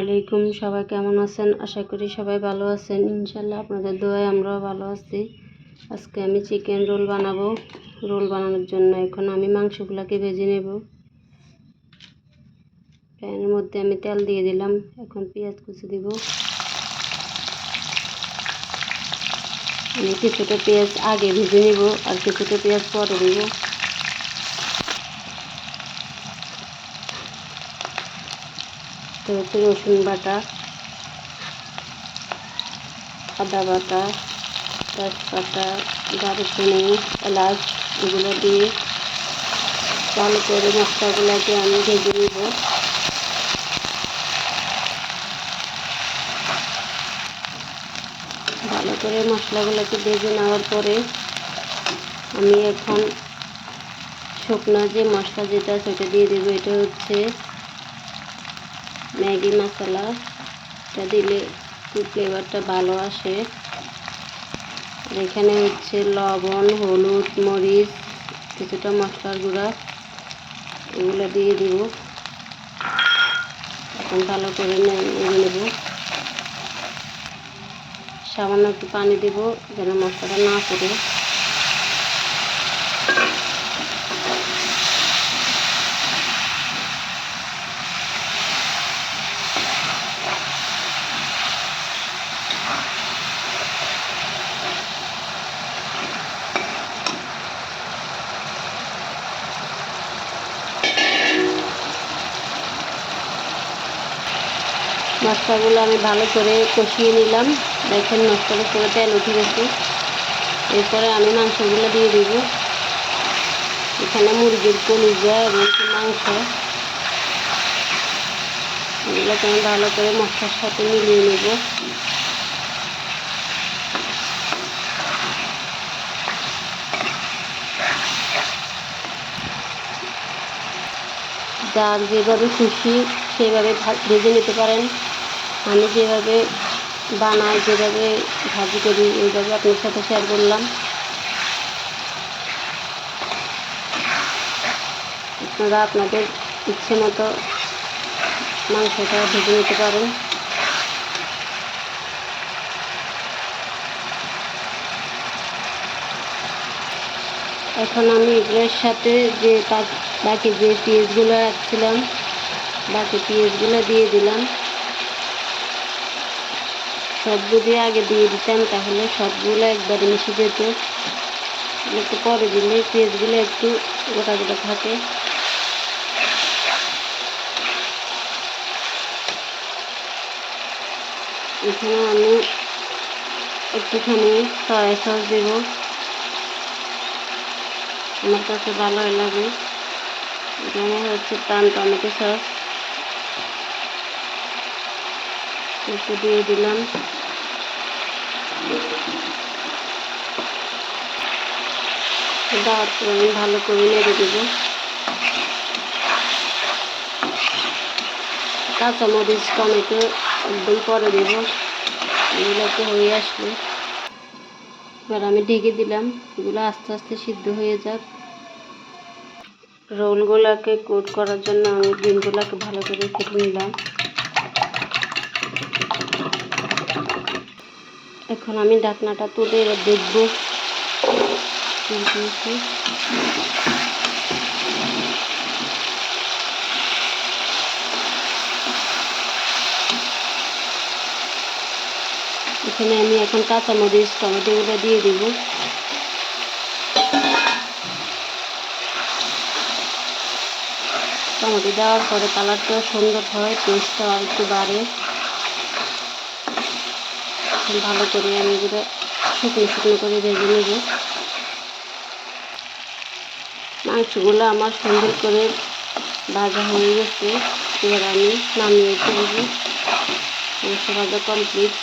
আলাইকুম। সবাই কেমন আছেন? আশা করি সবাই ভালো আছেন। ইনশাল্লাহ আপনাদের দোয়ায় আমরাও ভালো আছি। আজকে আমি চিকেন রোল বানাবো। রোল বানানোর জন্য এখন আমি মাংসগুলোকে ভেজে নেব। প্যানের মধ্যে আমি তেল দিয়ে দিলাম। এখন পেঁয়াজ কুচি দিব। আমি কিছুটা পেঁয়াজ আগে ভেজে নেব আর কিছুটা পেঁয়াজ পরে দিব। তো হচ্ছে রসুন বাটা, আদা বাটা, তেজপাতা, দারুচিনি, এলাচ এগুলো দিয়ে ভালো করে মশলাগুলোকে আমি ভেজে নেব। ভালো করে মশলাগুলোকে ভেজে নেওয়ার পরে আমি এখন শুকনো যে মশলা যেটা সেটা দিয়ে দেবো। এটা হচ্ছে ম্যাগি মশলা। এটা দিলে একটু ফ্লেভারটা ভালো আসে। আর এখানে হচ্ছে লবণ, হলুদ, মরিচ, কিছুটা মশলার গুঁড়া এগুলো দিয়ে দিব। এখন ভালো করে নেড়ে নেব। সামান্য একটু পানি দেব যেন মশলাটা না পড়ে। মশলাগুলো আমি ভালো করে কষিয়ে নিলাম। দেখেন মশলার উপরে তেল উঠে গেছে। এরপরে আমি মাংসগুলো দিয়ে দিব। এখানে মুরগির কলিজা এবং মাংস, এগুলোকে আমি ভালো করে মশলার সাথে মিলিয়ে নেব। যার যেভাবে খুশি সেভাবে ভেজে নিতে পারেন। আমি যেভাবে বানাই, যেভাবে ভাজি করি, এইভাবে আপনার সাথে শেয়ার করলাম। আপনারা আপনাদের ইচ্ছে মতো মাংসটা ভেজে নিতে পারেন। এখন আমি এগুলোর সাথে যে বাকি যে পেঁয়াজগুলো রাখছিলাম, বাকি পেঁয়াজগুলো দিয়ে দিলাম। সব যদি আগে দিয়ে দিতাম তাহলে সবগুলো একবারে মিশে যেত। একটু পরে দিলে পেঁয়াজগুলো একটু গোটা গোটা থাকে। এখানে আমি একটুখানি সয়া সস দেব, আমার কাছে ভালো লাগে। এখানে হচ্ছে প্রাণ টমেটো সস একটু দিয়ে দিলাম। দেওয়ার পর আমি ভালো করে নেড়ে দেব। কাঁচামরিচ, টমেটো একদম পরে দেব। এগুলোকে হয়ে আসলে এবার আমি ঢেকে দিলাম। এগুলো আস্তে আস্তে সিদ্ধ হয়ে যাক। রোলগুলোকে কোট করার জন্য আমি ডিমগুলোকে ভালো করে কেটে নিলাম। এখন আমি ঢাকনাটা তুলে দেখব। এখানে আমি এখন কাঁচামরিচ, টমেটোগুলো দিয়ে দিব। টমেটো দেওয়ার পরে কালারটাও সুন্দর হয়, টেস্টটাও আর একটু বাড়ে। ভালো করে আমি এগুলো শুকনো শুকনো করে ভেজে নেব। মাংসগুলো আমার সুন্দর করে ভাজা হয়ে গেছে। এবার আমি নামিয়ে ফেলব। মাংস ভাজা কমপ্লিট।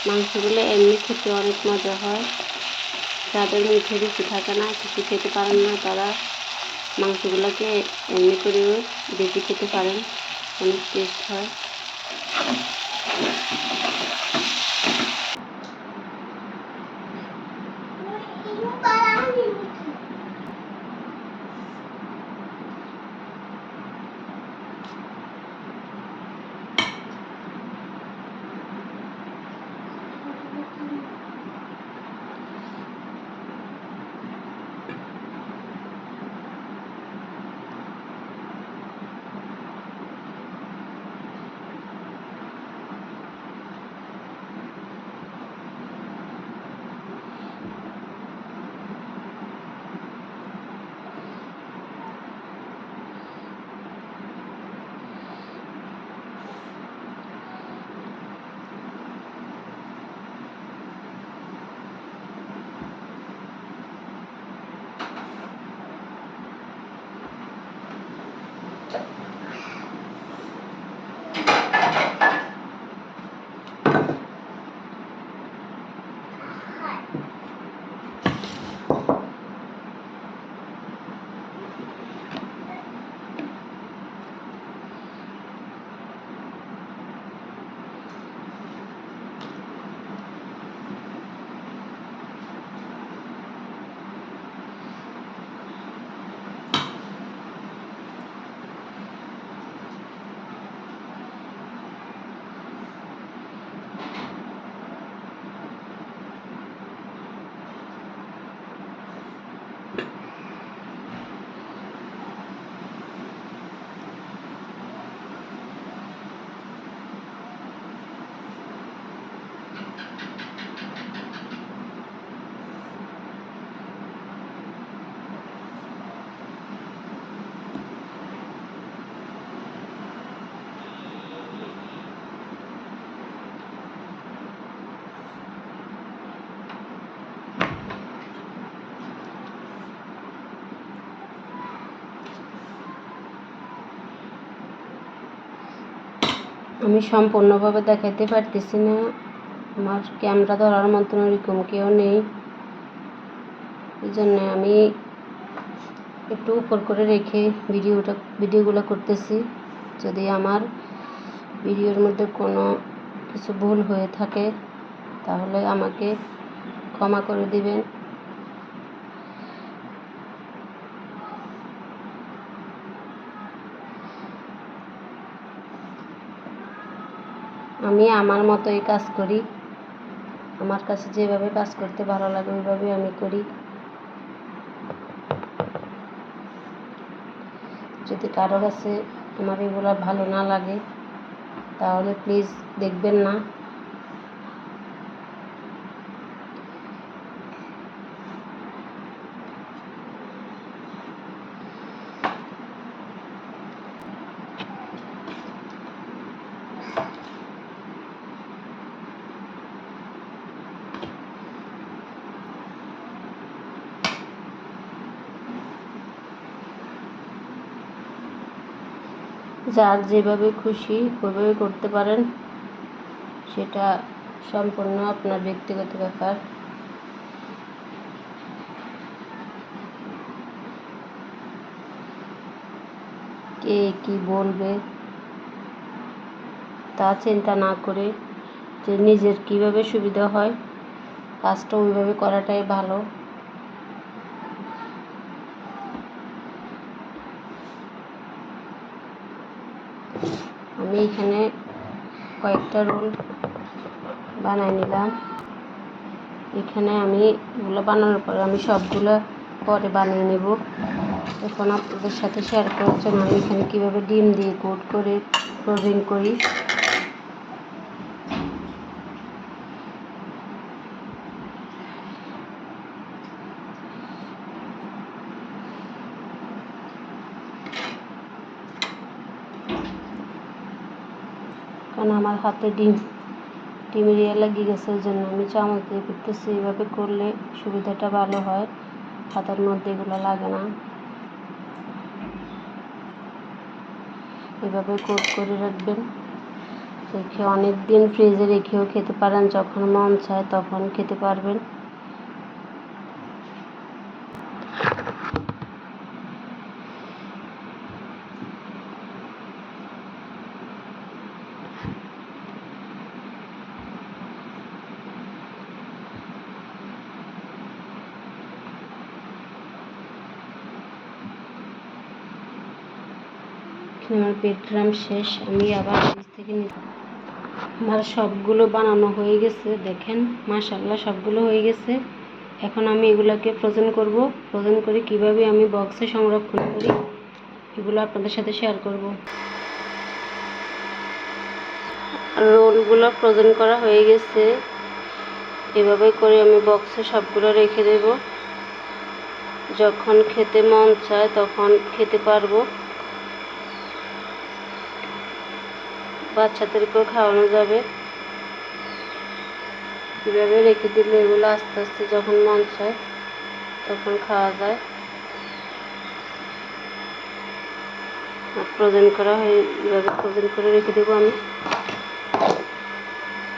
মাংসগুলো এমনি খেতে অনেক মজা হয়। যাদের মুখে রুচি থাকে না, কিছু খেতে পারেন না, তারা মাংসগুলোকে এমনি করেও বেশি খেতে পারেন, অনেক টেস্ট হয়। আমি সম্পূর্ণভাবে দেখাইতে পারতেছি না, আমার ক্যামেরা ধরার মতন ওরকম কেউ নেই, এই জন্য আমি একটু উপর করে রেখে ভিডিওগুলো করতেছি। যদি আমার ভিডিওর মধ্যে কোনো কিছু ভুল হয়ে থাকে তাহলে আমাকে ক্ষমা করে দিবেন। আমি আমার মতোই কাজ করি, আমার কাছে যেভাবে কাজ করতে ভালো লাগে ওইভাবে আমি করি। যদি কারো কাছে আমার এগুলো ভালো না লাগে তাহলে প্লিজ দেখবেন না। যার যেভাবে খুশি ওইভাবে করতে পারেন, সেটা সম্পূর্ণ আপনার ব্যক্তিগত ব্যাপার। কে কি বলবে তা চিন্তা না করে যে নিজের কিভাবে সুবিধা হয় কাজটা ওইভাবে করাটাই ভালো। আমি এখানে কয়েকটা রোল বানাই নিলাম। এখানে আমি এগুলো বানানোর পরে আমি সবগুলো পরে বানিয়ে নেব। এখন আপনাদের সাথে শেয়ার করার জন্য আমি এখানে কীভাবে ডিম দিয়ে কোট করে ফ্রোজিং করি। কারণ আমার হাতে ডিমের লাগিয়ে গেছে, ওই জন্য আমি চামচ দিয়ে করতেছি। এইভাবে করলে সুবিধাটা ভালো হয়, হাতের মধ্যে এগুলো লাগে না। এভাবে কোট করে রাখবেন, রেখে অনেক দিন ফ্রিজে রেখেও খেতে পারেন, যখন মন চায় তখন খেতে পারবেন। আমার পেট্রাম শেষ, আমি আবার ফ্রিজ থেকে আমার সবগুলো বানানো হয়ে গেছে। দেখেন মাশাআল্লাহ সবগুলো হয়ে গেছে। এখন আমি এগুলোকে ফ্রোজেন করব। ফ্রোজেন করে কিভাবে আমি বক্সে সংরক্ষণ করি এগুলো আপনাদের সাথে শেয়ার করব। রোলগুলো ফ্রোজেন করা হয়ে গেছে, এভাবে করে আমি বক্সে সবগুলো রেখে দেব। যখন খেতে মন চায় তখন খেতে পারবো, বাচ্চাদেরকেও খাওয়ানো যাবে। এভাবে রেখে দিলে এগুলো আস্তে আস্তে যখন মন চায় তখন খাওয়া যায়। ফ্রোজেন করা হয়ে এভাবে ফ্রোজেন করে রেখে দেবো আমি।